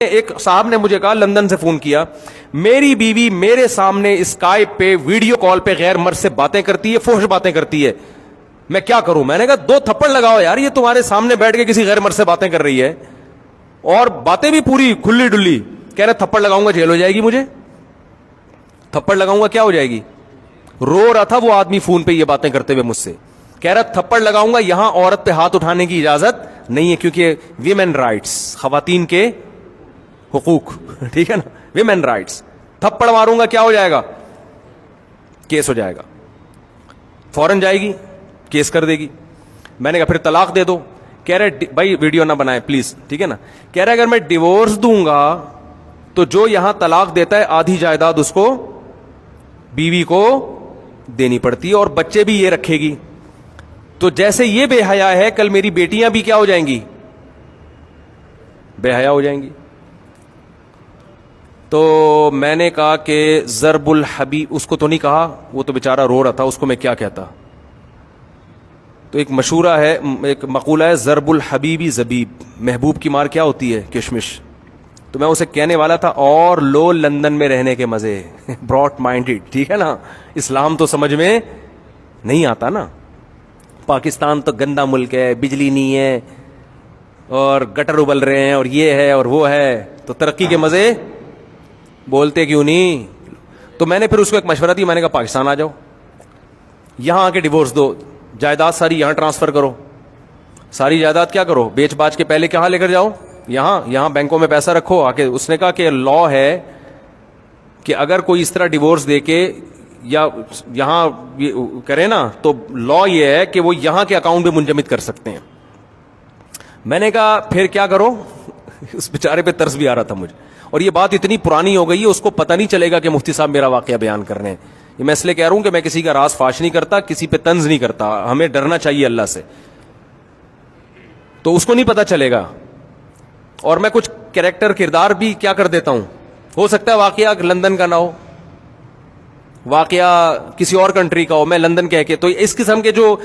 ایک صاحب نے مجھے کہا, لندن سے فون کیا, میری بیوی میرے سامنے اسکائپ پہ ویڈیو کال پہ غیر مرد سے باتیں کرتی ہے, فحش باتیں کرتی ہے, میں کیا کروں؟ میں نے کہا 2 تھپڑ لگاؤ یار, یہ تمہارے سامنے بیٹھ کے کسی غیر مرد سے باتیں کر رہی ہے اور باتیں بھی پوری کھلی ڈلی. کہہ رہے تھپڑ لگاؤں گا جیل ہو جائے گی, مجھے تھپڑ لگاؤں گا کیا ہو جائے گی؟ رو رہا تھا وہ آدمی فون پہ یہ باتیں کرتے ہوئے مجھ سے, کہہ رہا تھپڑ لگاؤں گا, یہاں عورت پہ ہاتھ اٹھانے کی اجازت نہیں ہے کیونکہ ویمن رائٹس, خواتین کے حقوق, ٹھیک ہے نا, ویمن رائٹس. تھپڑ ماروں گا کیا ہو جائے گا؟ کیس ہو جائے گا, فوراً جائے گی کیس کر دے گی. میں نے کہا پھر طلاق دے دو. کہہ رہے بھائی ویڈیو نہ بنائے پلیز, ٹھیک ہے نا. کہہ رہے اگر میں ڈیورس دوں گا تو جو یہاں طلاق دیتا ہے آدھی جائیداد اس کو, بیوی کو دینی پڑتی ہے اور بچے بھی یہ رکھے گی. تو جیسے یہ بے حیا ہے, کل میری بیٹیاں بھی کیا ہو جائیں گی؟ بے حیا ہو جائیں گی. تو میں نے کہا کہ ضرب الحبیب, اس کو تو نہیں کہا, وہ تو بیچارہ رو رہا تھا, اس کو میں کیا کہتا. تو ایک مشورہ ہے, ایک مقولہ ہے, ضرب الحبیبی زبیب, محبوب کی مار کیا ہوتی ہے؟ کشمش. تو میں اسے کہنے والا تھا اور لو لندن میں رہنے کے مزے, براڈ مائنڈڈ, ٹھیک ہے نا, اسلام تو سمجھ میں نہیں آتا نا. پاکستان تو گندا ملک ہے, بجلی نہیں ہے اور گٹر ابل رہے ہیں اور یہ ہے اور وہ ہے, تو ترقی کے مزے بولتے کیوں نہیں؟ تو میں نے پھر اس کو ایک مشورہ دی, میں نے کہا پاکستان آ جاؤ, یہاں آ کے ڈیورس دو, جائیداد ساری یہاں ٹرانسفر کرو, ساری جائیداد کیا کرو, بیچ باچ کے پہلے کہاں لے کر جاؤ, یہاں بینکوں میں پیسہ رکھو آ کے. اس نے کہا کہ لا ہے کہ اگر کوئی اس طرح ڈیورس دے کے یا یہاں کرے نا, تو لا یہ ہے کہ وہ یہاں کے اکاؤنٹ میں منجمد کر سکتے ہیں. میں نے کہا پھر کیا کرو؟ اس بیچارے پہ ترس بھی آ رہا تھا مجھے, اور یہ بات اتنی پرانی ہو گئی ہے, اس کو پتہ نہیں چلے گا کہ مفتی صاحب میرا واقعہ بیان کر رہے ہیں. یہ میں اس لیے کہہ رہا ہوں کہ میں کسی کا راز فاش نہیں کرتا, کسی پہ طنز نہیں کرتا, ہمیں ڈرنا چاہیے اللہ سے. تو اس کو نہیں پتا چلے گا, اور میں کچھ کریکٹر کردار بھی کیا کر دیتا ہوں. ہو سکتا ہے واقعہ لندن کا نہ ہو, واقعہ کسی اور کنٹری کا ہو, میں لندن کہہ کے. تو اس قسم کے جو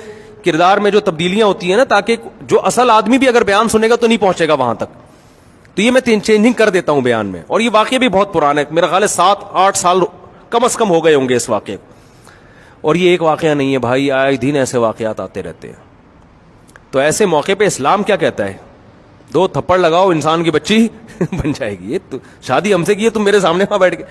کردار میں جو تبدیلیاں ہوتی ہیں نا, تاکہ جو اصل آدمی بھی اگر بیان سنے گا تو نہیں پہنچے گا وہاں تک, تو یہ میں چینجنگ کر دیتا ہوں بیان میں. اور یہ واقعہ بھی بہت پرانا ہے, میرا خیال ہے 7-8 سال کم از کم ہو گئے ہوں گے اس واقعے. اور یہ ایک واقعہ نہیں ہے بھائی, آئے دن ایسے واقعات آتے رہتے ہیں. تو ایسے موقع پہ اسلام کیا کہتا ہے؟ 2 تھپڑ لگاؤ, انسان کی بچی بن جائے گی. یہ تو شادی ہم سے کی ہے, تم میرے سامنے وہاں بیٹھ کے